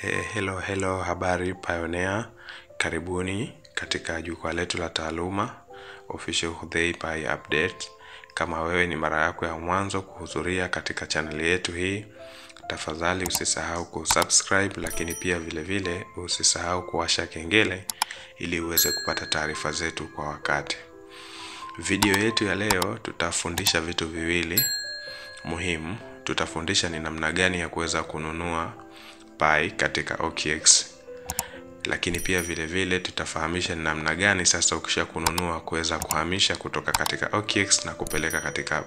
Hello, habari Pioneer. Karibuni katika jukwaa letu la taaluma Official Hudhei Pi Update. Kama wewe ni mara yako ya mwanzo kuhudhuria katika channel yetu hii, tafadhali usisahau kusubscribe, lakini pia vile vile usisahau kuwasha kengele ili uweze kupata taarifa zetu kwa wakati. Video yetu ya leo tutafundisha vitu viwili muhimu. Tutafundisha ni namna gani ya kuweza kununua Pi katika OKX, lakini pia vile vile tutafahamisha ni namna gani sasa ukisha kununua kuweza kuhamisha kutoka katika OKX na kupeleka katika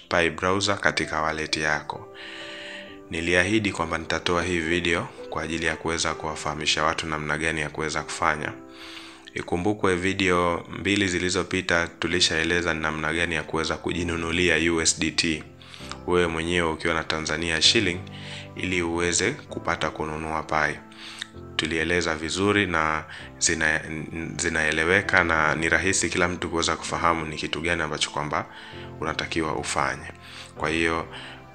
Pi browser katika wallet yako. Niliahidi kwamba nitatoa hii video kwa ajili ya kuweza kuwafahamisha watu namna gani ya kuweza kufanya. Ikumbukwe video 2 zilizopita tulishaeleza namna gani ya kuweza kujinunulia USDT wewe mwenyewe ukiwa na Tanzania shilling ili uweze kupata kununua Pi. Tulieleza vizuri na zinaeleweka na ni rahisi kila mtu kuweza kufahamu ni kitu gani ambacho kwamba unatakiwa ufanye. Kwa hiyo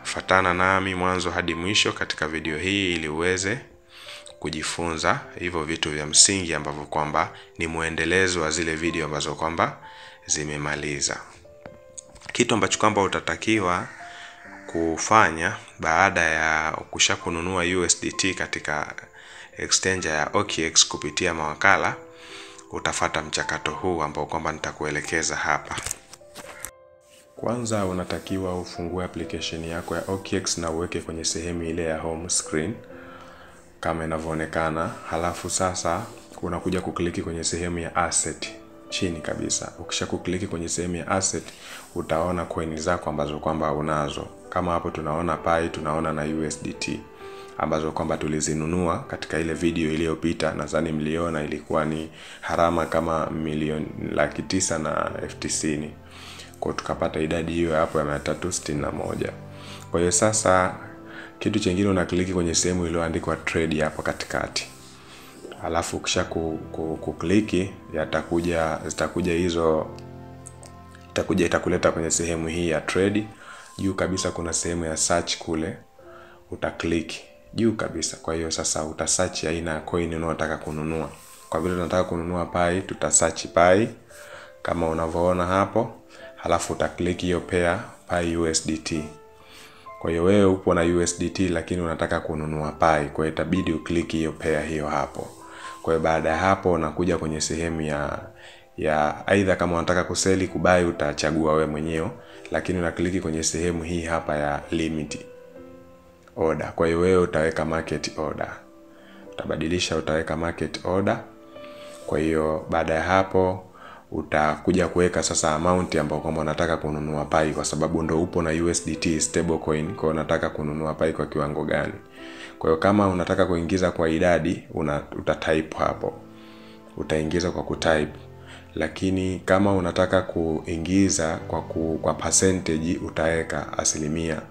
fuatana nami mwanzo hadi mwisho katika video hii ili uweze kujifunza hivyo vitu vya msingi ambavyo kwamba ni muendelezo wa zile video ambazo kwamba zimemaliza. Kitu ambacho kwamba utatakiwa kufanya baada ya kununua USDT katika exchanger ya OKX kupitia mawakala, utafuata mchakato huu ambao kwamba nitakuelekeza hapa. Kwanza unatakiwa ufungue application yako ya OKX na uweke kwenye sehemu ile ya home screen kama inavyoonekana. Halafu sasa unakuja kukliki kwenye sehemu ya asset chini kabisa. Ukisha kukliki kwenye sehemu ya asset, utaona coin zako ambazo kwamba unazo. Kama hapo tunaona Pi, tunaona na USDT ambazo kwamba tulizinunua katika ile video iliyopita. Nadhani mliona ilikuwa ni harama kama 900,000 na elfu 90. Kwa tukapata idadi hiyo hapo ya 361. Kwa hiyo sasa kitu kingine unakliki kwenye sehemu iliyoandikwa trade hapo katikati. Alafu ukisha kukliki itakuleta kwenye sehemu hii ya trade. Juu kabisa kuna sehemu ya search kule, utakliki juu kabisa. Kwa hiyo sasa utasearch aina ya coin unayotaka kununua. Kwa vile tunataka kununua Pi, tutasearch Pi kama unavyoona hapo. Halafu utakliki hiyo pair Pi USDT. Kwa hiyo wewe upo na USDT lakini unataka kununua Pi, kwa hiyo itabidi ukliki hiyo pair hiyo hapo. Kwa hiyo baada ya hapo unakuja kwenye sehemu ya aidha kama unataka kuseli kubai, utachagua wewe mwenyewe, lakini unakliki kwenye sehemu hii hapa ya limit order. Kwa hiyo wewe utaweka market order. Utabadilisha, utaweka market order. Kwa hiyo baada ya hapo utakuja kuweka sasa amount ambayo kama unataka kununua Pi, kwa sababu ndo upo na USDT stablecoin. Kwa hiyo unataka kununua Pi kwa kiwango gani. Kwa hiyo kama unataka kuingiza kwa idadi, utatype hapo. Utaingiza kwa kutype. Lakini kama unataka kuingiza kwa percentage, utaweka asilimia.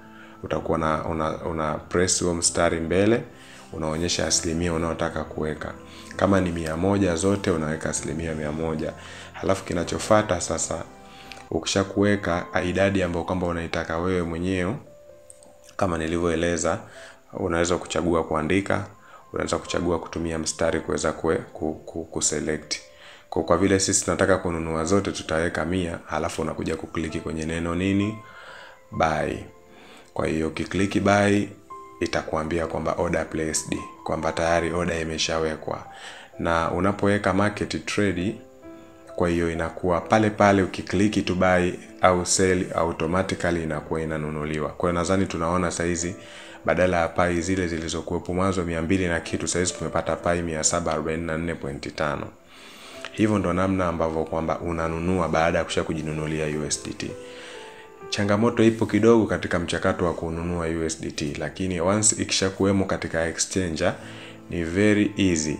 Utakuwa una press huo mstari mbele, unaonyesha asilimia unayotaka kuweka. Kama ni 100 zote unaweka asilimia 100. Halafu kinachofuata sasa, ukisha kuweka idadi ambayo kwamba unaitaka wewe mwenyewe kama nilivyoeleza, unaweza kuchagua kuandika, unaweza kuchagua kutumia mstari kuweza kuselect. Kwa vile sisi tunataka kununua zote, tutaweka 100. Halafu unakuja kukliki kwenye neno nini, buy. Kwa hiyo ukikliki buy, itakuambia kwamba order placed, kwamba tayari order imeshawekwa. Na unapoweka market trade, kwa hiyo inakuwa pale pale ukikliki to buy au sell, automatically inakuwa inanunuliwa. Kwa hiyo nadhani tunaona saizi badala ya Pi zile zilizokuwepo mwanzo 200 na kitu, saizi tumepata Pi 744.5. Hivyo ndo namna ambavyo kwamba unanunua baada ya kujinunulia USDT. Changamoto ipo kidogo katika mchakato wa kununua USDT, lakini once ikishakuwemo katika exchanger ni very easy.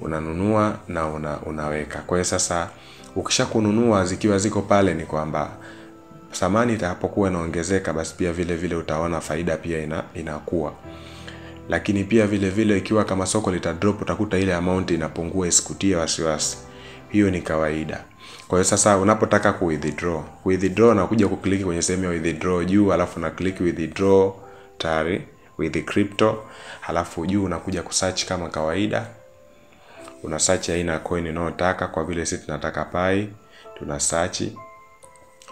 Unanunua na unaweka. Kwa hiyo sasa ukisha kununua zikiwa ziko pale, ni kwamba thamani itakapokuwa inaongezeka, basi pia vile vile utaona faida pia inakuwa. Lakini pia vile vile ikiwa kama soko litadrop, utakuta ile amount inapungua, isikutie wasiwasi. Hiyo ni kawaida. Kwa hiyo sasa unapotaka withdraw na kuja kukliki kwenye sehemu ya withdraw juu, alafu na click withdraw, tayari with crypto. Halafu juu unakuja kusearch kama kawaida. Una search aina ya coin unayotaka. Kwa vile sisi tunataka Pi, tuna search.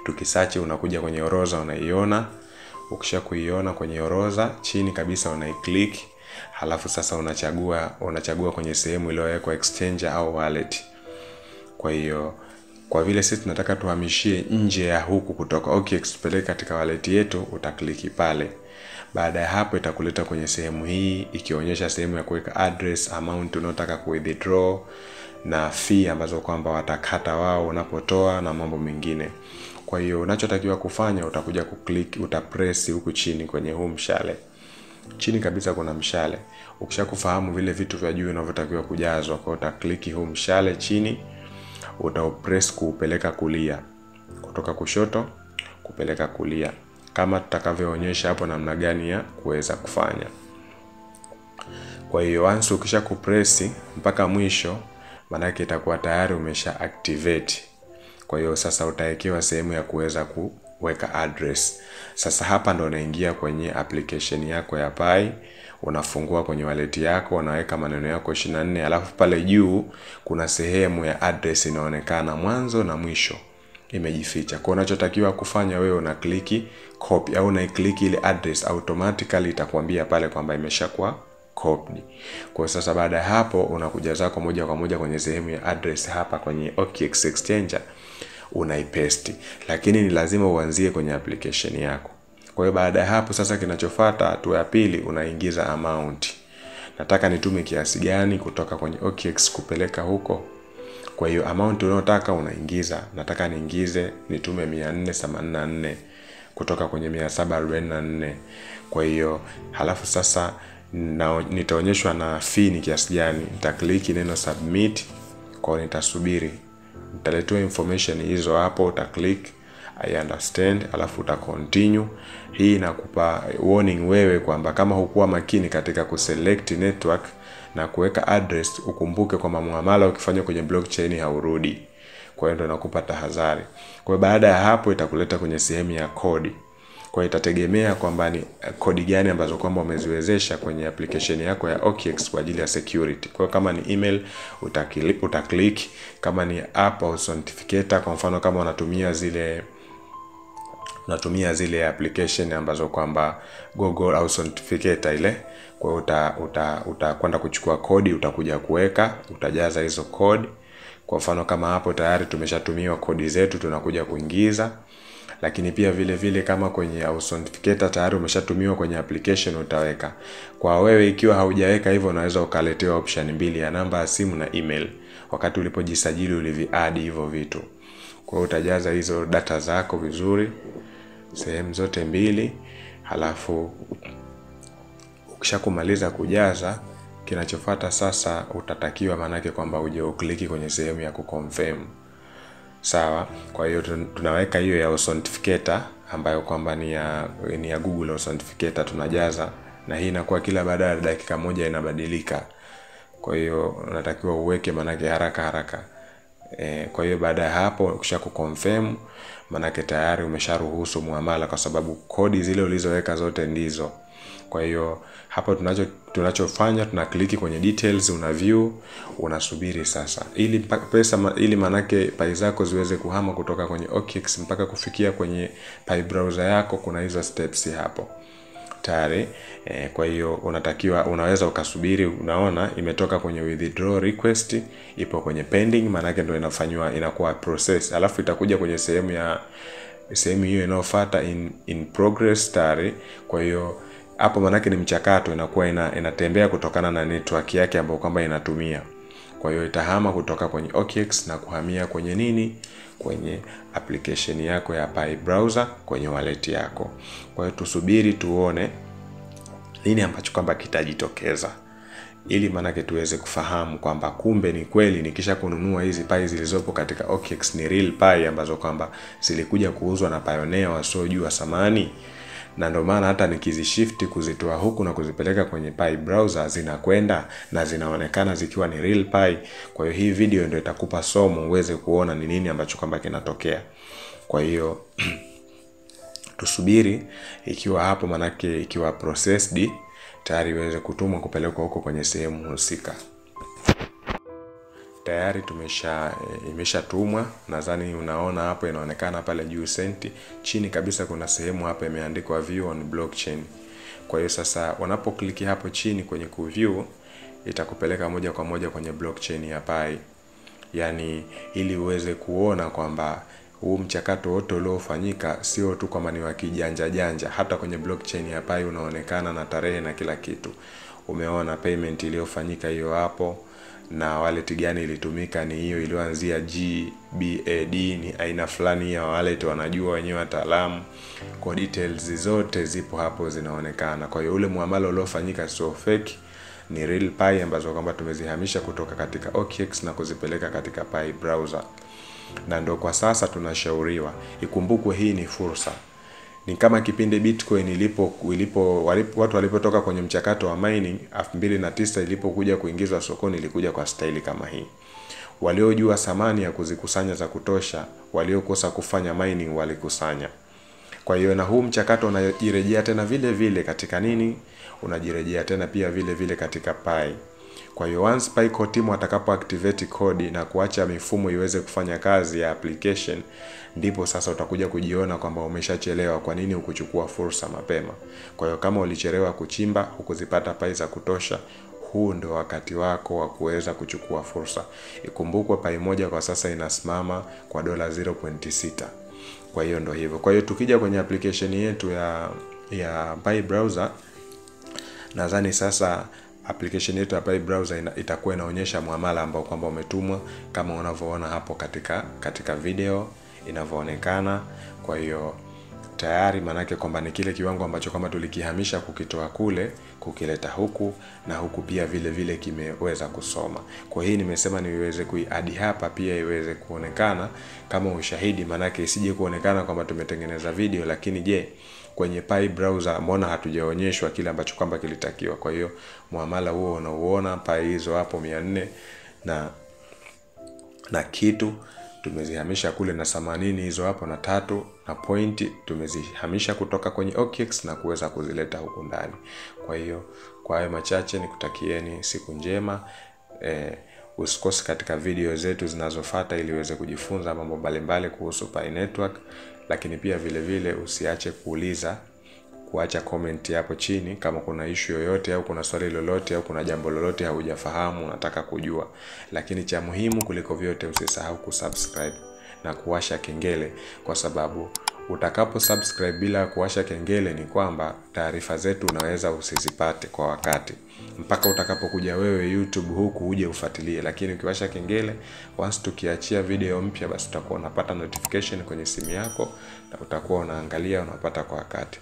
Tukisearch unakuja kwenye orodha, unaiona. Ukisha kuiona kwenye orodha, chini kabisa unaiclick. Halafu sasa unachagua kwenye sehemu iliyowekwa exchange au wallet. Kwa hiyo kwa vile sisi tunataka tuhamishie nje ya huku kutoka OKX tupeleke katika wallet yetu, utakliki pale. Baada ya hapo itakuleta kwenye sehemu hii ikionyesha sehemu ya kuweka address, amount unayotaka kuwithdraw na fee ambazo kwamba watakata wao unapotoa na mambo mengine. Kwa hiyo unachotakiwa kufanya, utakuja kuclick, utapress huku chini kwenye huu mshale. Chini kabisa kuna mshale. Ukishakufahamu vile vitu vya juu vinavyotakiwa kujazwa, kwa utaklik huu mshale chini, utaupress kupeleka kulia. Kutoka kushoto kupeleka kulia. Kama tutakavyoonyesha hapo namna gani ya kuweza kufanya. Kwa hiyo once ukisha kupress mpaka mwisho, maana yake itakuwa tayari umesha activate. Kwa hiyo sasa utawekewa sehemu ya kuweza kuweka address. Sasa hapa ndo unaingia kwenye application yako ya Pi, unafungua kwenye wallet yako, unaweka maneno yako 24, alafu pale juu kuna sehemu ya address inaonekana mwanzo na mwisho imejificha. Kwa unachotakiwa kufanya wewe una click copy au una click ile address, automatically itakwambia pale kwamba imeshakuwa copy. Kwa sasa baada ya hapo unakuja zako moja kwa moja kwenye sehemu ya address hapa kwenye OKX Exchanger, unaipaste. Lakini ni lazima uanzie kwenye application yako. Kwa hiyo baada ya hapo sasa kinachofuata, hatua ya pili, unaingiza amount. Nataka nitume kiasi gani kutoka kwenye OKX kupeleka huko. Kwa hiyo amount unayotaka unaingiza. Nataka nitume 484 kutoka kwenye 744. Kwa hiyo halafu sasa nitaonyeshwa na fee ni kiasi gani. Nitaklik neno submit. Kwa hiyo nitasubiri. Nitaletewa information hizo hapo, utaklik I understand, alafu utacontinue. Hii inakupa warning wewe kwamba kama hukuwa makini katika kuselect network na kuweka address, ukumbuke kwamba muamala ukifanywa kwenye blockchain haurudi. Kwa hiyo ndio nakupa tahadhari. Kwa hiyo baada ya hapo itakuleta kwenye sehemu ya kodi. Kwa hiyo itategemea kwamba ni kodi gani ambazo kwamba umeziwezesha kwenye application yako ya OKX kwa ajili ya security. Kwa hiyo kama ni email utaklik, kama ni app authenticator, kwa mfano kama unatumia zile application ambazo kwamba Google authenticator ile, kwa hiyo utakwenda kuchukua kodi, utakuja kuweka, utajaza hizo kodi. Kwa mfano kama hapo tayari tumeshatumiwa kodi zetu, tunakuja kuingiza. Lakini pia vile vile kama kwenye authenticator tayari umeshatumiwa kwenye application, utaweka. Kwa wewe ikiwa haujaweka hivyo, unaweza ukaletewa option mbili ya namba ya simu na email. Wakati ulipojisajili uliviadi hivyo vitu. Kwa hiyo utajaza hizo data zako vizuri sehemu zote mbili. Halafu ukishakumaliza kujaza, kinachofuata sasa utatakiwa manake kwamba uje ukliki kwenye sehemu ya kuconfirm. Sawa. Kwa hiyo tunaweka hiyo ya authenticator ambayo kwamba ni ya Google authenticator tunajaza, na hii inakuwa kila baada ya dakika moja inabadilika. Kwa hiyo unatakiwa uweke manake haraka. Kwa hiyo baada ya hapo ukisha kuconfirm, manake tayari umesharuhusu muamala kwa sababu kodi zile ulizoweka zote ndizo. Kwa hiyo hapo tunachofanya tunakliki kwenye details, una view, unasubiri sasa ili manake Pi zako ziweze kuhama kutoka kwenye OKX mpaka kufikia kwenye Pi browser yako. Kuna hizo steps hapo tayari. Kwa hiyo unaweza ukasubiri. Unaona imetoka kwenye withdraw request, ipo kwenye pending, manake ndio inakuwa process. Alafu itakuja kwenye sehemu hiyo inayofuata in progress tayari. Kwa hiyo hapo manake ni mchakato, inakuwa inatembea kutokana na network yake ambayo kwamba inatumia. Kwa hiyo itahama kutoka kwenye OKX na kuhamia kwenye nini? Kwenye application yako ya Pi browser kwenye wallet yako. Kwa hiyo tusubiri tuone nini ambacho kwamba kitajitokeza, ili manake tuweze kufahamu kwamba kumbe ni kweli nikisha kununua hizi Pi zilizopo katika OKX ni real Pi ambazo kwamba zilikuja kuuzwa na pioneer wasiojua samani. Na ndio maana hata nikizishift kuzitoa huku na kuzipeleka kwenye Pi browser zinakwenda na zinaonekana zikiwa ni real Pi. Kwa hiyo hii video ndio itakupa somo uweze kuona ni nini ambacho kwamba kinatokea. Kwa hiyo tusubiri ikiwa hapo manake ikiwa processed tayari iweze kutumwa kupelekwa huko kwenye sehemu husika. Tayari imeshatumwa. Nadhani unaona hapo, inaonekana pale juu senti. Chini kabisa kuna sehemu hapa imeandikwa view on blockchain. Kwa hiyo sasa unapokliki hapo chini kwenye kuview, itakupeleka moja kwa moja kwenye blockchain ya Pi. Yani ili uweze kuona kwamba huu mchakato wote uliofanyika sio tu kama ni wa kijanja janja, hata kwenye blockchain ya Pi unaonekana na tarehe na kila kitu. Umeona payment iliyofanyika hiyo hapo, na wallet gani ilitumika ni hiyo iliyoanzia GBAD, ni aina fulani ya wallet, wanajua wenyewe wataalamu. Kwa details zote zipo hapo zinaonekana. Kwa hiyo ule muamala uliofanyika sio fake, ni real Pi ambazo kwamba tumezihamisha kutoka katika OKX na kuzipeleka katika Pi browser. Na ndio kwa sasa tunashauriwa. Ikumbukwe hii ni fursa. Ni kama kipindi Bitcoin watu walipotoka kwenye mchakato wa mining 2009 ilipokuja kuingizwa sokoni, ilikuja kwa staili kama hii. Waliojua thamani ya kuzikusanya za kutosha, waliokosa kufanya mining walikusanya. Kwa hiyo na huu mchakato unajirejea tena vile vile katika nini? Unajirejea tena pia vile vile katika Pi. Kwa hiyo once Pi core team watakapo activate code na kuacha mifumo iweze kufanya kazi ya application, ndipo sasa utakuja kujiona kwamba umeshachelewa. Kwa nini ukuchukua fursa mapema? Kwa hiyo kama ulichelewa kuchimba, hukuzipata Pi za kutosha, huu ndio wakati wako wa kuweza kuchukua fursa. Ikumbukwe Pi moja kwa sasa inasimama kwa $0.6. Kwa hiyo ndio hivyo. Kwa hiyo tukija kwenye application yetu ya Pi browser, nadhani sasa application yetu ya Pi browser itakuwa inaonyesha muamala ambao kwamba umetumwa kama unavyoona hapo katika video inavyoonekana. Kwa hiyo tayari manake kwamba ni kile kiwango ambacho kama tulikihamisha kukitoa kule kukileta huku, na huku pia vile vile kimeweza kusoma. Kwa hii nimesema niweze kuiadi hapa pia iweze kuonekana kama ushahidi, manake isije kuonekana kwamba tumetengeneza video lakini je, kwenye Pi browser mbona hatujaonyeshwa kile ambacho kwamba kilitakiwa. Kwa hiyo muamala huo unauona, Pi hizo hapo 400 na kitu tumezihamisha kule, na 80 hizo hapo na 3 na point tumezihamisha kutoka kwenye OKX na kuweza kuzileta huku ndani. Kwa hiyo kwa hayo machache nikutakieni siku njema. Usikose katika video zetu zinazofuata ili uweze kujifunza mambo mbalimbali kuhusu Pi network, lakini pia vile vile usiache kuacha comment hapo chini kama kuna issue yoyote au kuna swali lolote au kuna jambo lolote haujafahamu unataka kujua. Lakini cha muhimu kuliko vyote, usisahau kusubscribe na kuwasha kengele, kwa sababu utakapo subscribe bila kuwasha kengele ni kwamba taarifa zetu unaweza usizipate kwa wakati mpaka utakapokuja wewe YouTube huku uje ufuatilie. Lakini ukiwasha kengele, once tukiachia video mpya, basi utakuwa unapata notification kwenye simu yako na utakuwa unaangalia unapata kwa wakati.